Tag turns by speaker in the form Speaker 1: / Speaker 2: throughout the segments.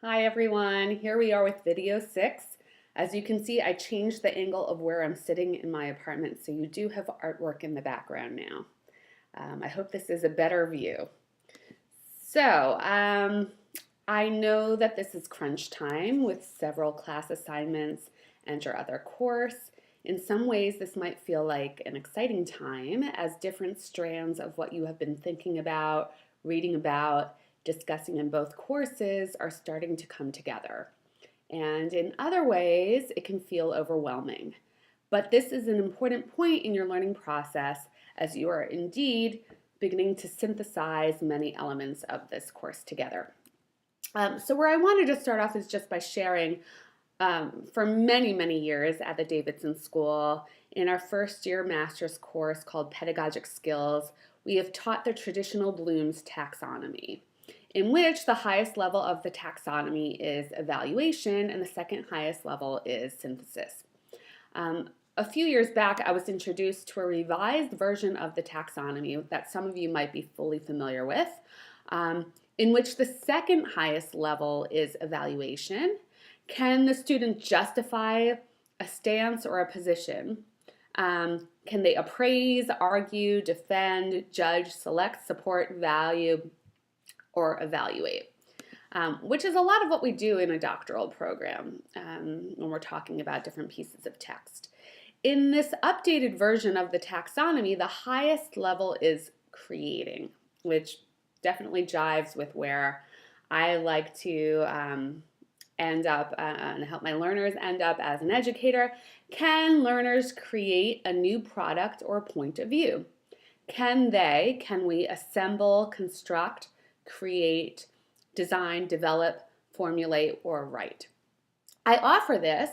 Speaker 1: Hi everyone, here we are with video 6. As you can see, I changed the angle of where I'm sitting in my apartment, so you do have artwork in the background now. I hope this is a better view. So, I know that this is crunch time with several class assignments and your other course. In some ways, this might feel like an exciting time as different strands of what you have been thinking about, reading about, discussing in both courses are starting to come together. And in other ways, it can feel overwhelming. But this is an important point in your learning process as you are indeed beginning to synthesize many elements of this course together. So where I wanted to start off is just by sharing for many, many years at the Davidson School, in our first year master's course called Pedagogic Skills, we have taught the traditional Bloom's taxonomy, in which the highest level of the taxonomy is evaluation and the second highest level is synthesis. A few years back, I was introduced to a revised version of the taxonomy that some of you might be fully familiar with, in which the second highest level is evaluation. Can the student justify a stance or a position? Can they appraise, argue, defend, judge, select, support, value, or evaluate? Which is a lot of what we do in a doctoral program when we're talking about different pieces of text. In this updated version of the taxonomy, the highest level is creating, which definitely jives with where I like to end up and help my learners end up as an educator. Can learners create a new product or point of view? Can we assemble, construct, create, design, develop, formulate, or write? I offer this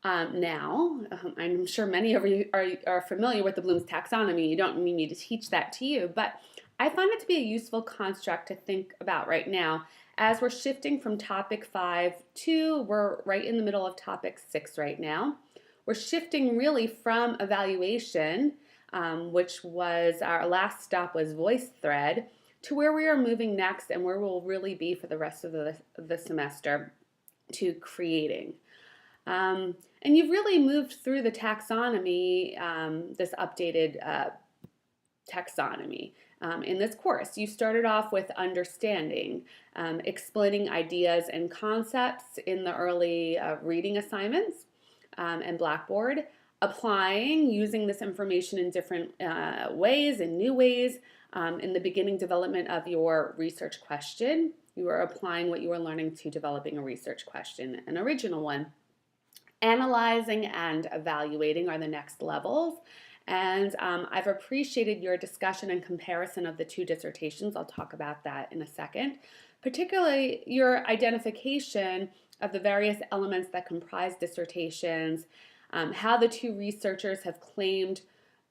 Speaker 1: now. I'm sure many of you are familiar with the Bloom's taxonomy. You don't need me to teach that to you, but I find it to be a useful construct to think about right now as we're shifting from topic 5 to, we're right in the middle of topic 6 right now. We're shifting really from evaluation, which was our last stop was VoiceThread, to where we are moving next and where we'll really be for the rest of the semester, to creating. And you've really moved through the taxonomy, this updated taxonomy. In this course, you started off with understanding, explaining ideas and concepts in the early reading assignments and Blackboard, applying, using this information in different ways, in new ways, in the beginning development of your research question. You are applying what you are learning to developing a research question, an original one. Analyzing and evaluating are the next levels. And I've appreciated your discussion and comparison of the two dissertations. I'll talk about that in a second. Particularly your identification of the various elements that comprise dissertations, how the two researchers have claimed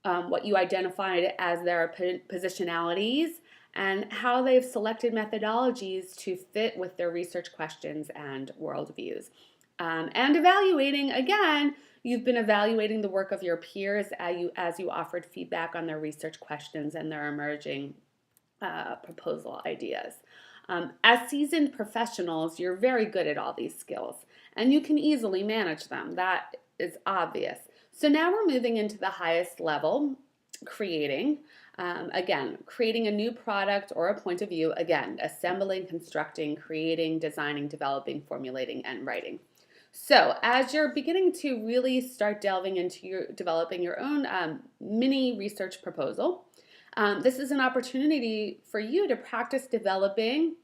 Speaker 1: what you identified as their positionalities, and how they've selected methodologies to fit with their research questions and worldviews. And evaluating, again, you've been evaluating the work of your peers as you offered feedback on their research questions and their emerging proposal ideas. As seasoned professionals, you're very good at all these skills, and you can easily manage them. That is obvious. So now we're moving into the highest level, creating. Again, creating a new product or a point of view. Again, assembling, constructing, creating, designing, developing, formulating, and writing. So as you're beginning to really start delving into developing your own mini research proposal, this is an opportunity for you to practice developing,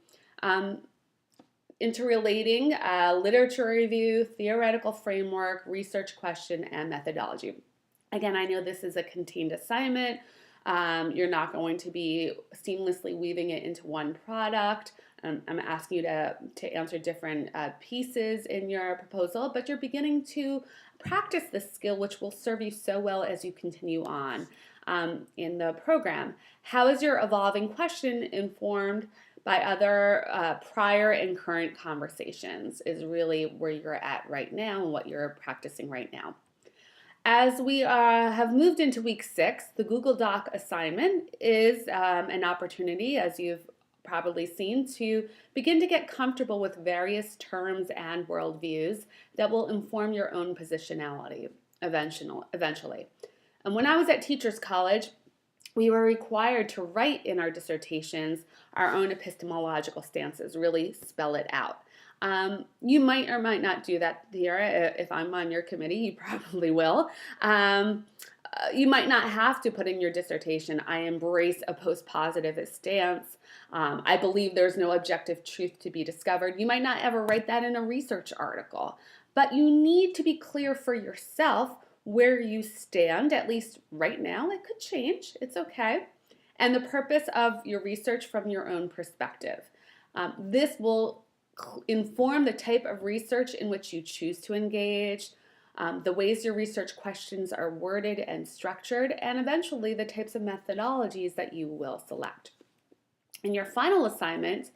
Speaker 1: interrelating literature review, theoretical framework, research question, and methodology. Again, I know this is a contained assignment. You're not going to be seamlessly weaving it into one product. I'm asking you to answer different pieces in your proposal, but you're beginning to practice this skill, which will serve you so well as you continue on in the program. How is your evolving question informed by other prior and current conversations is really where you're at right now and what you're practicing right now. As we have moved into week 6, the Google Doc assignment is an opportunity, as you've probably seen, to begin to get comfortable with various terms and worldviews that will inform your own positionality eventually. And when I was at Teachers College, we were required to write in our dissertations our own epistemological stances, really spell it out. You might or might not do that here. If I'm on your committee, you probably will. You might not have to put in your dissertation, I embrace a post-positivist stance. I believe there's no objective truth to be discovered. You might not ever write that in a research article, but you need to be clear for yourself where you stand, at least right now. It could change, it's okay. And the purpose of your research from your own perspective. This will inform the type of research in which you choose to engage, the ways your research questions are worded and structured, and eventually the types of methodologies that you will select. In your final assignment,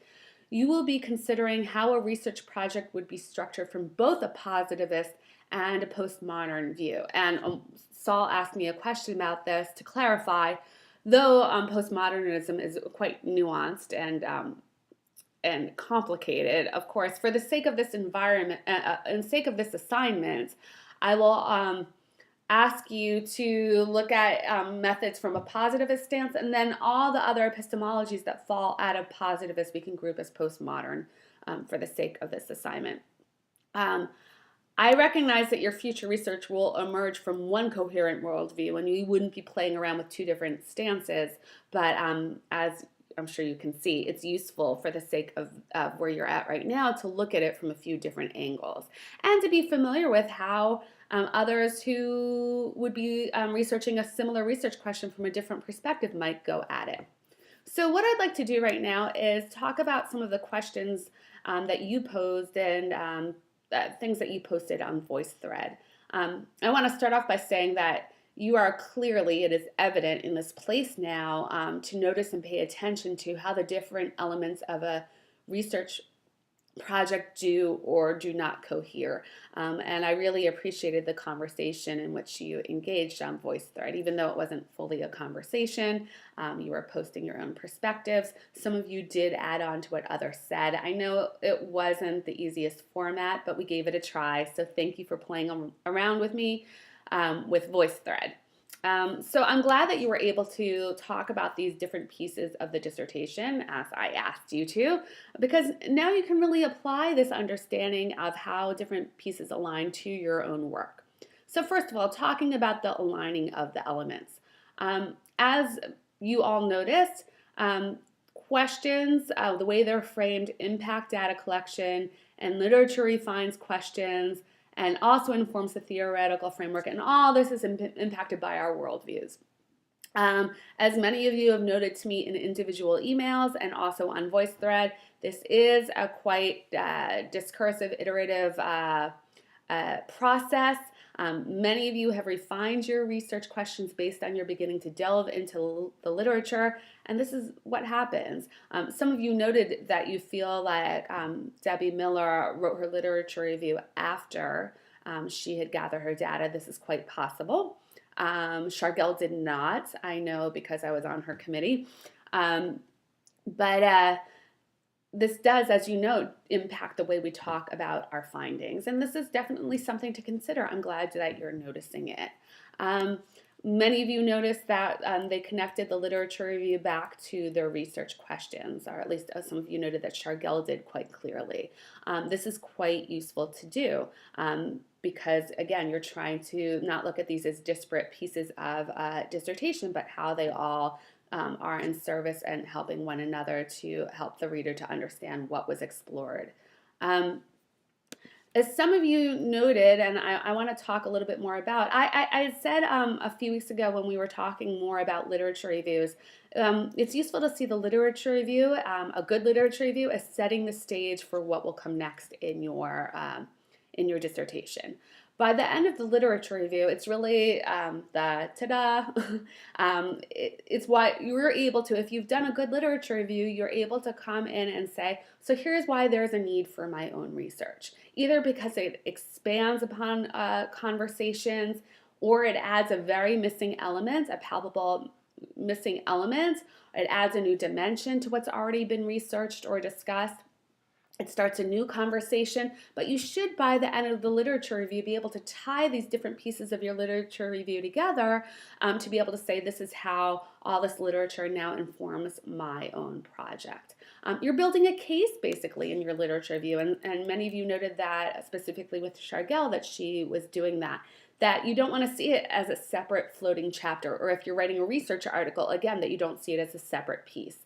Speaker 1: you will be considering how a research project would be structured from both a positivist and a postmodern view. And Saul asked me a question about this to clarify, though postmodernism is quite nuanced and complicated. Of course, for the sake of this environment, and sake of this assignment, I will ask you to look at methods from a positivist stance, and then all the other epistemologies that fall out of positivist we can group as postmodern for the sake of this assignment. I recognize that your future research will emerge from one coherent worldview, and you wouldn't be playing around with two different stances, but as I'm sure you can see, it's useful for the sake of where you're at right now to look at it from a few different angles and to be familiar with how others who would be researching a similar research question from a different perspective might go at it. So what I'd like to do right now is talk about some of the questions that you posed and things that you posted on VoiceThread. I want to start off by saying that you are clearly, it is evident in this place now, to notice and pay attention to how the different elements of a research project do or do not cohere. And I really appreciated the conversation in which you engaged on VoiceThread. Even though it wasn't fully a conversation, you were posting your own perspectives. Some of you did add on to what others said. I know it wasn't the easiest format, but we gave it a try. So thank you for playing around with me with VoiceThread. So I'm glad that you were able to talk about these different pieces of the dissertation as I asked you to, because now you can really apply this understanding of how different pieces align to your own work. So first of all, talking about the aligning of the elements. As you all noticed, questions, the way they're framed, impact data collection, and literature refines questions, and also informs the theoretical framework, and all this is impacted by our worldviews. As many of you have noted to me in individual emails and also on VoiceThread, this is a quite discursive, iterative process. Many of you have refined your research questions based on your beginning to delve into the literature, and this is what happens. Some of you noted that you feel like Debbie Miller wrote her literature review after she had gathered her data. This is quite possible. Chargel did not, I know, because I was on her committee. But this does, as you know, impact the way we talk about our findings. And this is definitely something to consider. I'm glad that you're noticing it. Many of you noticed that they connected the literature review back to their research questions, or at least some of you noted that Chargel did quite clearly. This is quite useful to do because, again, you're trying to not look at these as disparate pieces of dissertation, but how they all are in service and helping one another to help the reader to understand what was explored. As some of you noted, and I want to talk a little bit more about, I said a few weeks ago when we were talking more about literature reviews, it's useful to see the literature review, a good literature review, as setting the stage for what will come next in your dissertation. By the end of the literature review, it's really the ta-da. It's why you're able to, if you've done a good literature review, you're able to come in and say, so here's why there's a need for my own research. Either because it expands upon conversations, or it adds a very missing element, a palpable missing element, It adds a new dimension to what's already been researched or discussed. It starts a new conversation, but you should, by the end of the literature review, be able to tie these different pieces of your literature review together to be able to say, this is how all this literature now informs my own project. You're building a case, basically, in your literature review, and many of you noted that, specifically with Chargel, that she was doing that you don't want to see it as a separate floating chapter, or if you're writing a research article, again, that you don't see it as a separate piece.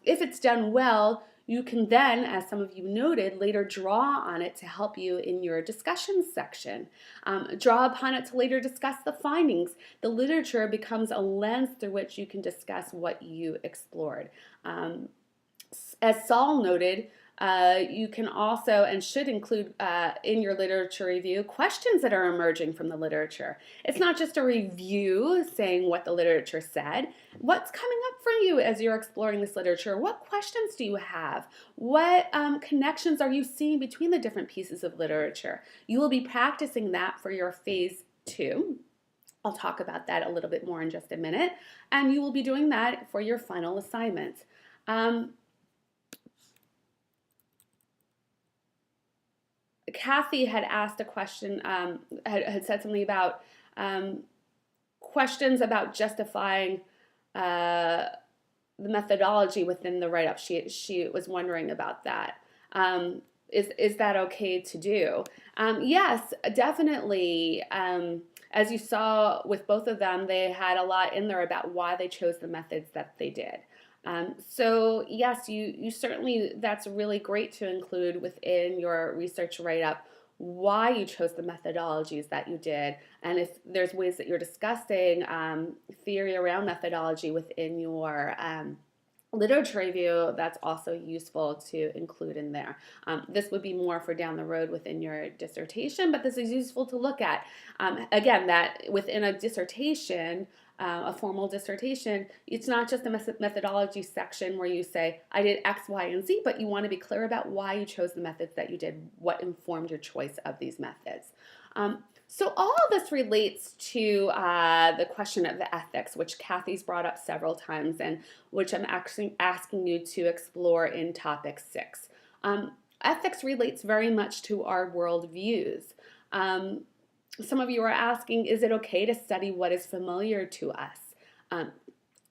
Speaker 1: If it's done well, you can then, as some of you noted, later draw on it to help you in your discussion section. Draw upon it to later discuss the findings. The literature becomes a lens through which you can discuss what you explored. As Saul noted, you can also and should include in your literature review questions that are emerging from the literature. It's not just a review saying what the literature said. What's coming up for you as you're exploring this literature? What questions do you have? What connections are you seeing between the different pieces of literature? You will be practicing that for your phase 2. I'll talk about that a little bit more in just a minute. And you will be doing that for your final assignment. Kathy had asked a question, had said something about questions about justifying the methodology within the write-up. She was wondering about that. Is that okay to do? Yes, definitely. As you saw with both of them, they had a lot in there about why they chose the methods that they did. So yes, you certainly, that's really great to include within your research write-up why you chose the methodologies that you did, and if there's ways that you're discussing theory around methodology within your literature review, that's also useful to include in there. This would be more for down the road within your dissertation, but this is useful to look at. Again, that within a dissertation, a formal dissertation, it's not just a methodology section where you say, I did X, Y, and Z, but you want to be clear about why you chose the methods that you did, what informed your choice of these methods. So all of this relates to the question of the ethics, which Kathy's brought up several times and which I'm actually asking you to explore in topic 6. Ethics relates very much to our worldviews. Some of you are asking, is it okay to study what is familiar to us?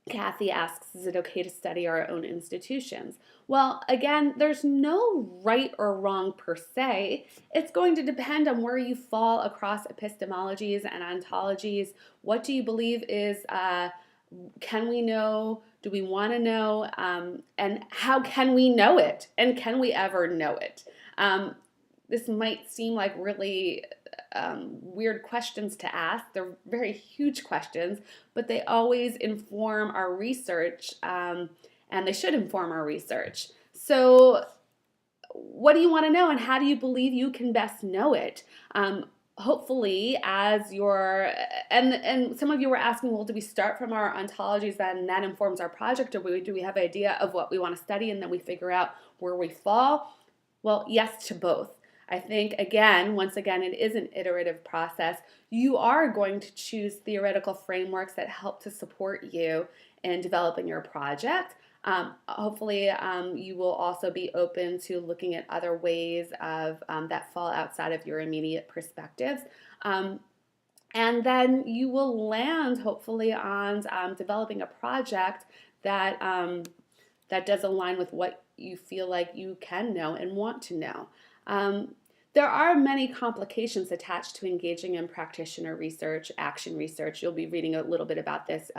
Speaker 1: Kathy asks, is it okay to study our own institutions? Well, again, there's no right or wrong per se. It's going to depend on where you fall across epistemologies and ontologies. What do you believe is, can we know, do we want to know, and how can we know it? And can we ever know it? This might seem like really weird questions to ask. They're very huge questions, but they always inform our research, and they should inform our research. So what do you want to know, and how do you believe you can best know it? Hopefully, as your, and some of you were asking, well, do we start from our ontologies and that informs our project, or do we have an idea of what we want to study and then we figure out where we fall? Well, yes to both. I think, again, once again, it is an iterative process. You are going to choose theoretical frameworks that help to support you in developing your project. Hopefully, you will also be open to looking at other ways of that fall outside of your immediate perspectives. And then you will land, hopefully, on developing a project that, that does align with what you feel like you can know and want to know. There are many complications attached to engaging in practitioner research, action research. You'll be reading a little bit about this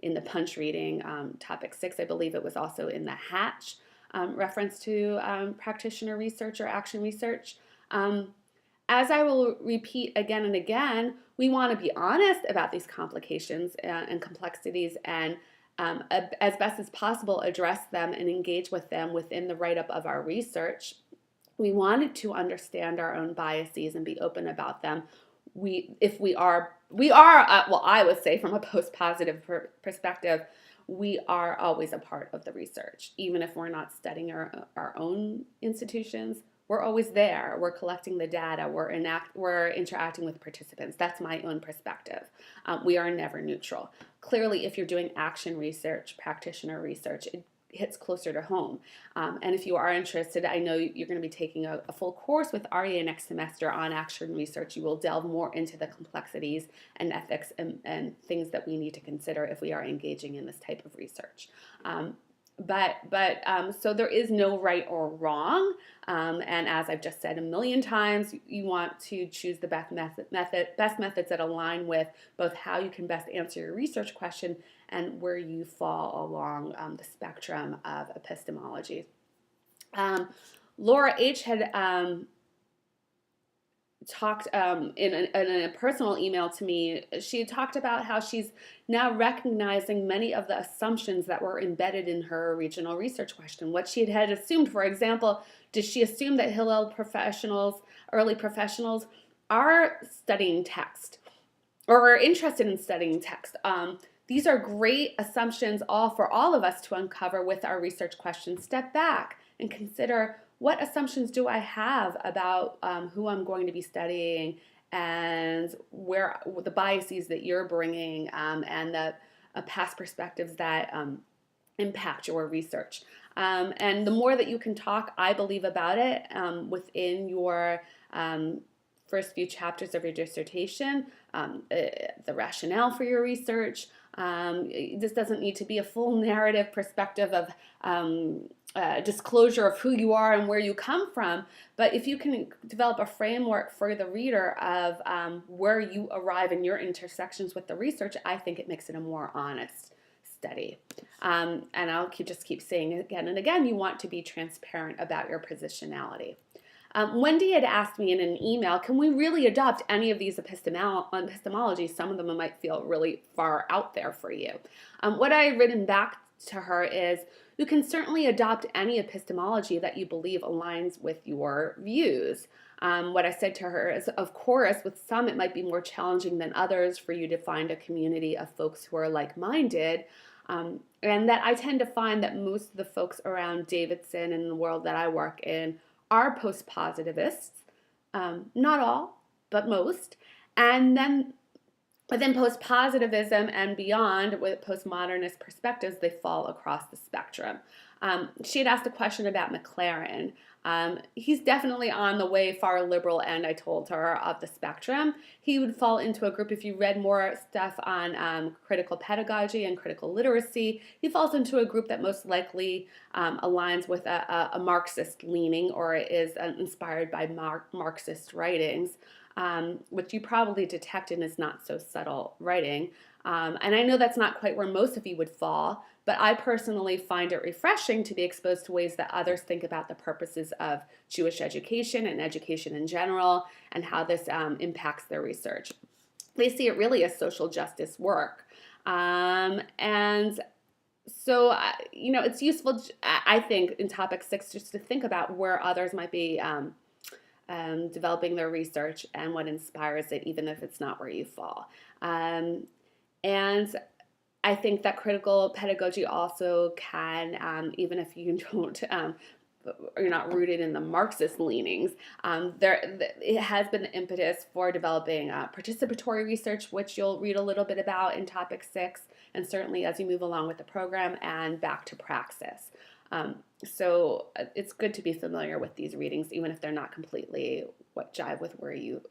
Speaker 1: in the punch reading, topic 6. I believe it was also in the Hatch reference to practitioner research or action research. As I will repeat again and again, we want to be honest about these complications and complexities, and as best as possible address them and engage with them within the write-up of our research. We wanted to understand our own biases and be open about them. We are, well, I would say from a post-positive perspective, we are always a part of the research. Even if we're not studying our own institutions, we're always there. We're collecting the data. We're interacting with participants. That's my own perspective. We are never neutral. Clearly, if you're doing action research, practitioner research, it hits closer to home. And if you are interested, I know you're going to be taking a full course with ARIA next semester on action research. You will delve more into the complexities and ethics and things that we need to consider if we are engaging in this type of research. So there is no right or wrong, and as I've just said a million times, you want to choose the best methods that align with both how you can best answer your research question and where you fall along the spectrum of epistemology. Laura H. had talked in a personal email to me. She talked about how she's now recognizing many of the assumptions that were embedded in her regional research question. What she had assumed, for example, did she assume that Hillel professionals, early professionals, are studying text or are interested in studying text? These are great assumptions for all of us to uncover with our research question. Step back and consider, what assumptions do I have about who I'm going to be studying and where the biases that you're bringing and the past perspectives that impact your research. And the more that you can talk, I believe, about it within your first few chapters of your dissertation, the rationale for your research. This doesn't need to be a full narrative perspective of disclosure of who you are and where you come from, but if you can develop a framework for the reader of where you arrive in your intersections with the research, I think it makes it a more honest study. And I'll just keep saying it again and again, you want to be transparent about your positionality. Wendy had asked me in an email, can we really adopt any of these epistemologies? Some of them might feel really far out there for you. What I had written back to her is, you can certainly adopt any epistemology that you believe aligns with your views. What I said to her is, of course, with some it might be more challenging than others for you to find a community of folks who are like-minded, and that I tend to find that most of the folks around Davidson and the world that I work in are post-positivists, not all, but most, but then post-positivism and beyond, with postmodernist perspectives, they fall across the spectrum. She had asked a question about McLaren. He's definitely on the way far liberal end, I told her, of the spectrum. He would fall into a group, if you read more stuff on critical pedagogy and critical literacy, he falls into a group that most likely aligns with a Marxist leaning or is inspired by Marxist writings. Which you probably detect in his not so subtle writing. And I know that's not quite where most of you would fall, but I personally find it refreshing to be exposed to ways that others think about the purposes of Jewish education and education in general and how this impacts their research. They see it really as social justice work. And so, it's useful, I think, in topic 6, just to think about where others might be developing their research and what inspires it, even if it's not where you fall. And I think that critical pedagogy also can, even if you don't, you're not rooted in the Marxist leanings, it has been the impetus for developing participatory research, which you'll read a little bit about in topic 6, and certainly as you move along with the program and back to praxis. So it's good to be familiar with these readings, even if they're not completely what jive with where you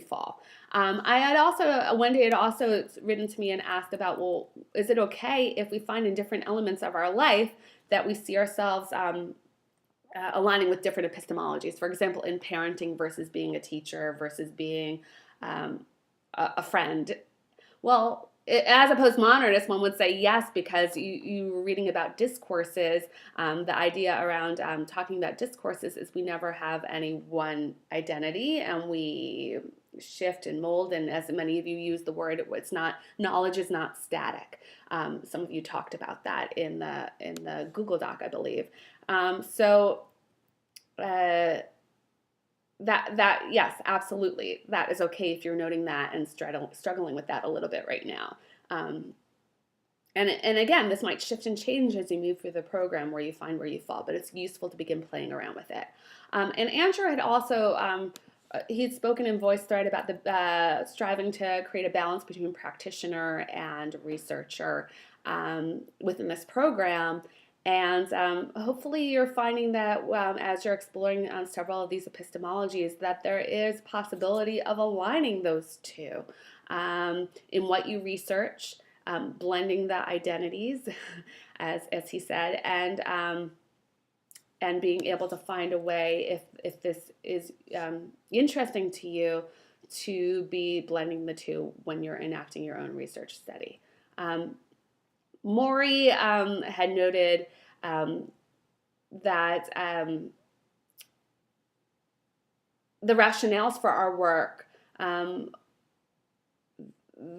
Speaker 1: fall. Wendy had also written to me and asked about, well, is it okay if we find in different elements of our life that we see ourselves aligning with different epistemologies? For example, in parenting versus being a teacher versus being a friend. Well, as a postmodernist, one would say yes, because you were reading about discourses. The idea around talking about discourses is we never have any one identity, and we shift and mold. And as many of you use the word, knowledge is not static. Some of you talked about that in the Google Doc, I believe. That yes, absolutely, that is okay if you're noting that and struggling with that a little bit right now. And again, this might shift and change as you move through the program where you find where you fall, but it's useful to begin playing around with it. And Andrew had also, he'd spoken in VoiceThread about the striving to create a balance between practitioner and researcher within this program. And hopefully you're finding that as you're exploring on several of these epistemologies that there is possibility of aligning those two in what you research, blending the identities, as he said, and being able to find a way, if this is interesting to you, to be blending the two when you're enacting your own research study. Maury had noted that the rationales for our work,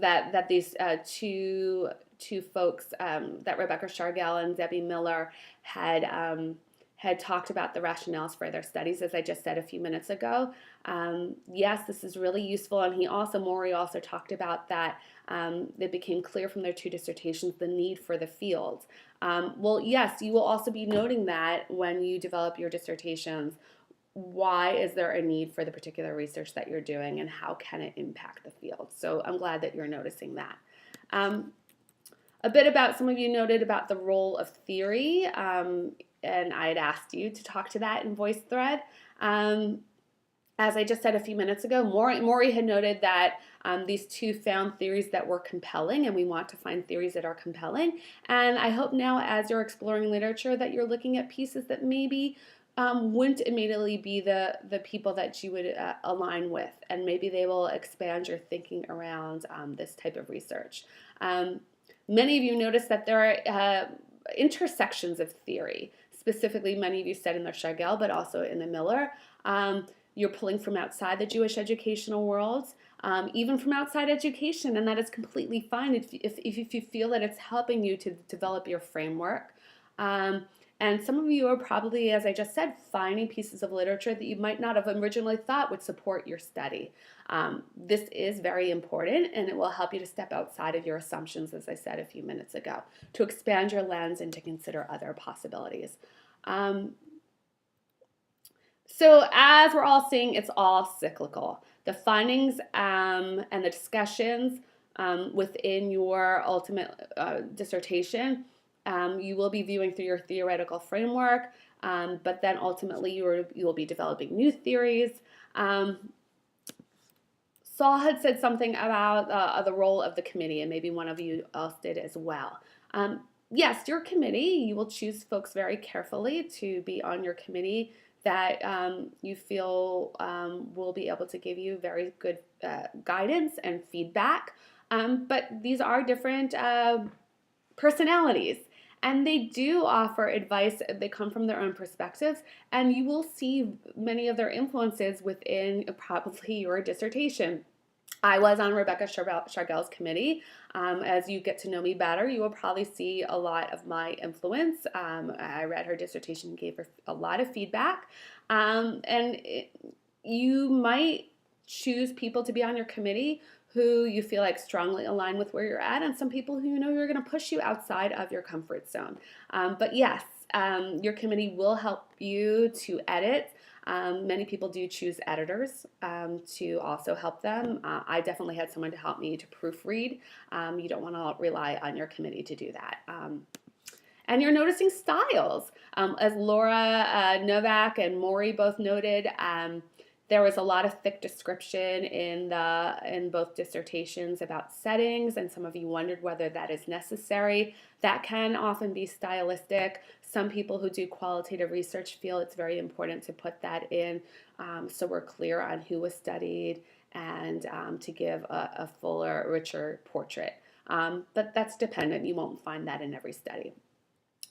Speaker 1: that these two folks, that Rebecca Shargell and Debbie Miller had talked about the rationales for their studies, as I just said a few minutes ago. Yes, this is really useful, and Maury also talked about that it became clear from their two dissertations the need for the field. Well, yes, you will also be noting that when you develop your dissertations. Why is there a need for the particular research that you're doing, and how can it impact the field? So I'm glad that you're noticing that. A bit about, some of you noted about the role of theory, and I had asked you to talk to that in VoiceThread. As I just said a few minutes ago, Maury had noted that these two found theories that were compelling, and we want to find theories that are compelling. And I hope now, as you're exploring literature, that you're looking at pieces that maybe wouldn't immediately be the people that you would align with, and maybe they will expand your thinking around this type of research. Many of you noticed that there are intersections of theory. Specifically, many of you said in the Shargell, but also in the Miller. You're pulling from outside the Jewish educational world, even from outside education, and that is completely fine if you feel that it's helping you to develop your framework. And some of you are probably, as I just said, finding pieces of literature that you might not have originally thought would support your study. This is very important, and it will help you to step outside of your assumptions, as I said a few minutes ago, to expand your lens and to consider other possibilities. So as we're all seeing, it's all cyclical. The findings and the discussions within your ultimate dissertation, you will be viewing through your theoretical framework, but then ultimately you will be developing new theories. Saul had said something about the role of the committee, and maybe one of you else did as well. Yes, your committee, you will choose folks very carefully to be on your committee that you feel will be able to give you very good guidance and feedback. But these are different personalities, and they do offer advice. They come from their own perspectives, and you will see many of their influences within probably your dissertation. I was on Rebecca Shargell's committee. As you get to know me better, you will probably see a lot of my influence. I read her dissertation and gave her a lot of feedback. You might choose people to be on your committee who you feel like strongly align with where you're at, and some people who you know are going to push you outside of your comfort zone. But yes, your committee will help you to edit. Many people do choose editors to also help them. I definitely had someone to help me to proofread. You don't want to rely on your committee to do that. And you're noticing styles. As Laura Novak and Maury both noted, there was a lot of thick description in both dissertations about settings, and some of you wondered whether that is necessary. That can often be stylistic. Some people who do qualitative research feel it's very important to put that in so we're clear on who was studied and to give a fuller, richer portrait. But that's dependent. You won't find that in every study.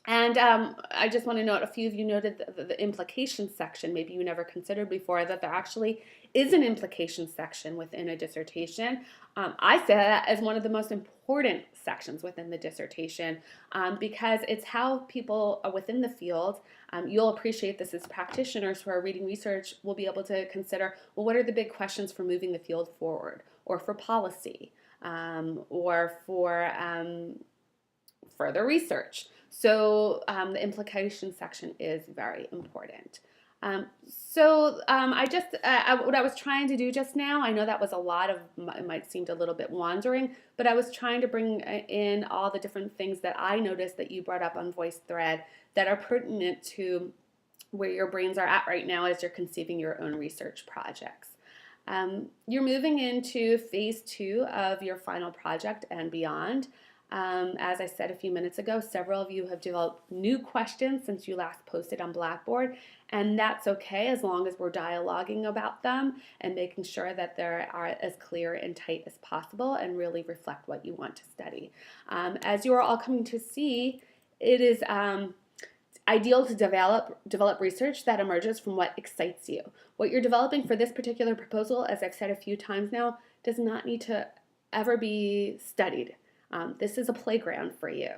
Speaker 1: And I just want to note, a few of you noted the implication section, maybe you never considered before, that there actually is an implication section within a dissertation. I say that as one of the most important sections within the dissertation because it's how people within the field, you'll appreciate this as practitioners who are reading research, will be able to consider, well, what are the big questions for moving the field forward, or for policy, or further research. So the implication section is very important. What I was trying to do just now, I know that was a lot of, it might seem a little bit wandering, but I was trying to bring in all the different things that I noticed that you brought up on VoiceThread that are pertinent to where your brains are at right now as you're conceiving your own research projects. You're moving into phase 2 of your final project and beyond. As I said a few minutes ago, several of you have developed new questions since you last posted on Blackboard, and that's okay as long as we're dialoguing about them and making sure that they are as clear and tight as possible and really reflect what you want to study. As you are all coming to see, it is ideal to develop research that emerges from what excites you. What you're developing for this particular proposal, as I've said a few times now, does not need to ever be studied. This is a playground for you.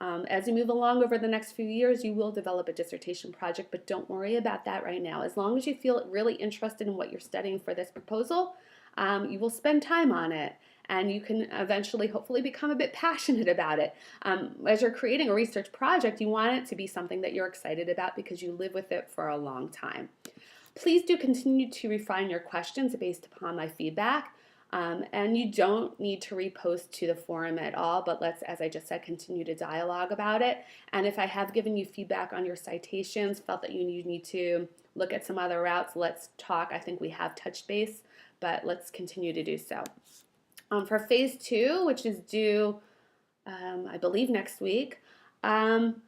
Speaker 1: As you move along over the next few years, you will develop a dissertation project, but don't worry about that right now. As long as you feel really interested in what you're studying for this proposal, you will spend time on it, and you can eventually hopefully become a bit passionate about it. As you're creating a research project, you want it to be something that you're excited about because you live with it for a long time. Please do continue to refine your questions based upon my feedback. And you don't need to repost to the forum at all, but let's, as I just said, continue to dialogue about it. And if I have given you feedback on your citations, felt that you need to look at some other routes, let's talk. I think we have touched base, but let's continue to do so. For phase 2, which is due, I believe, next week, some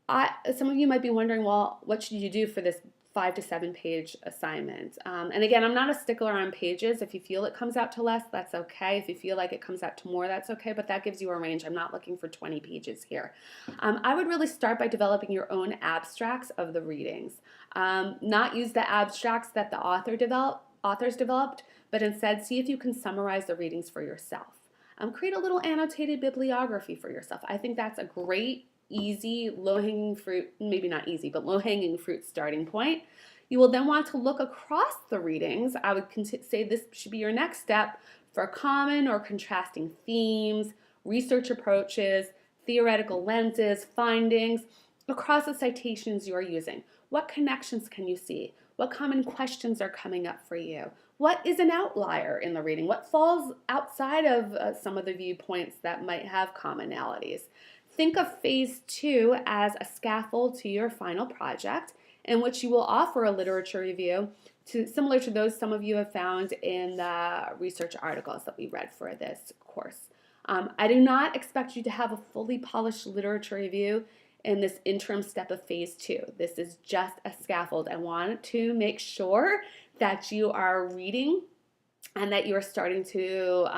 Speaker 1: of you might be wondering, well, what should you do for this 5 to 7 page assignment? And again, I'm not a stickler on pages. If you feel it comes out to less, that's okay. If you feel like it comes out to more, that's okay, but that gives you a range. I'm not looking for 20 pages here. I would really start by developing your own abstracts of the readings. Not use the abstracts that the authors developed, but instead see if you can summarize the readings for yourself. Create a little annotated bibliography for yourself. I think that's a great, easy, low-hanging fruit, maybe not easy, but low-hanging fruit starting point. You will then want to look across the readings. I would say this should be your next step for common or contrasting themes, research approaches, theoretical lenses, findings, across the citations you're using. What connections can you see? What common questions are coming up for you? What is an outlier in the reading? What falls outside of some of the viewpoints that might have commonalities? Think of phase 2 as a scaffold to your final project in which you will offer a literature review similar to those some of you have found in the research articles that we read for this course. I do not expect you to have a fully polished literature review in this interim step of phase 2. This is just a scaffold. I want to make sure that you are reading and that you are starting to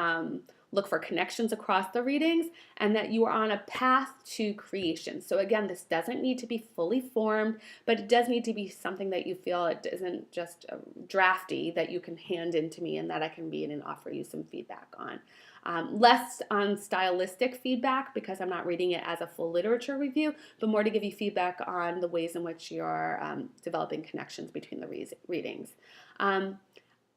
Speaker 1: look for connections across the readings, and that you are on a path to creation. So again, this doesn't need to be fully formed, but it does need to be something that you feel it isn't just drafty, that you can hand in to me and that I can read and offer you some feedback on. Less on stylistic feedback because I'm not reading it as a full literature review, but more to give you feedback on the ways in which you're developing connections between the readings.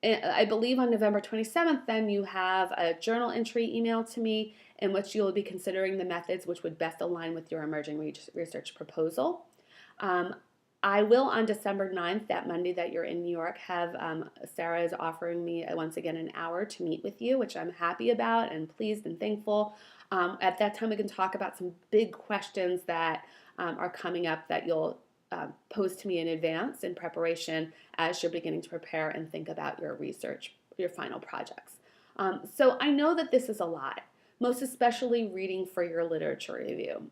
Speaker 1: I believe on November 27th, then you have a journal entry email to me in which you will be considering the methods which would best align with your emerging research proposal. I will on December 9th, that Monday that you're in New York, have Sarah is offering me once again an hour to meet with you, which I'm happy about and pleased and thankful. At that time, we can talk about some big questions that are coming up that you'll pose to me in advance in preparation as you're beginning to prepare and think about your research, your final projects. So I know that this is a lot, most especially reading for your literature review.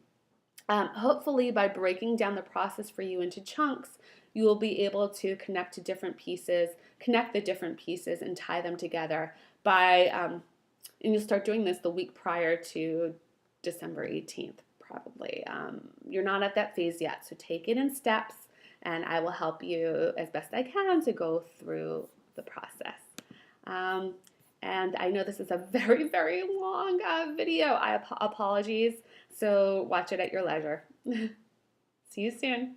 Speaker 1: Hopefully by breaking down the process for you into chunks, you will be able to connect the different pieces and tie them together by, and you'll start doing this the week prior to December 18th. Probably. You're not at that phase yet, so take it in steps, and I will help you as best I can to go through the process. And I know this is a very, very long video. Apologies, so watch it at your leisure. See you soon.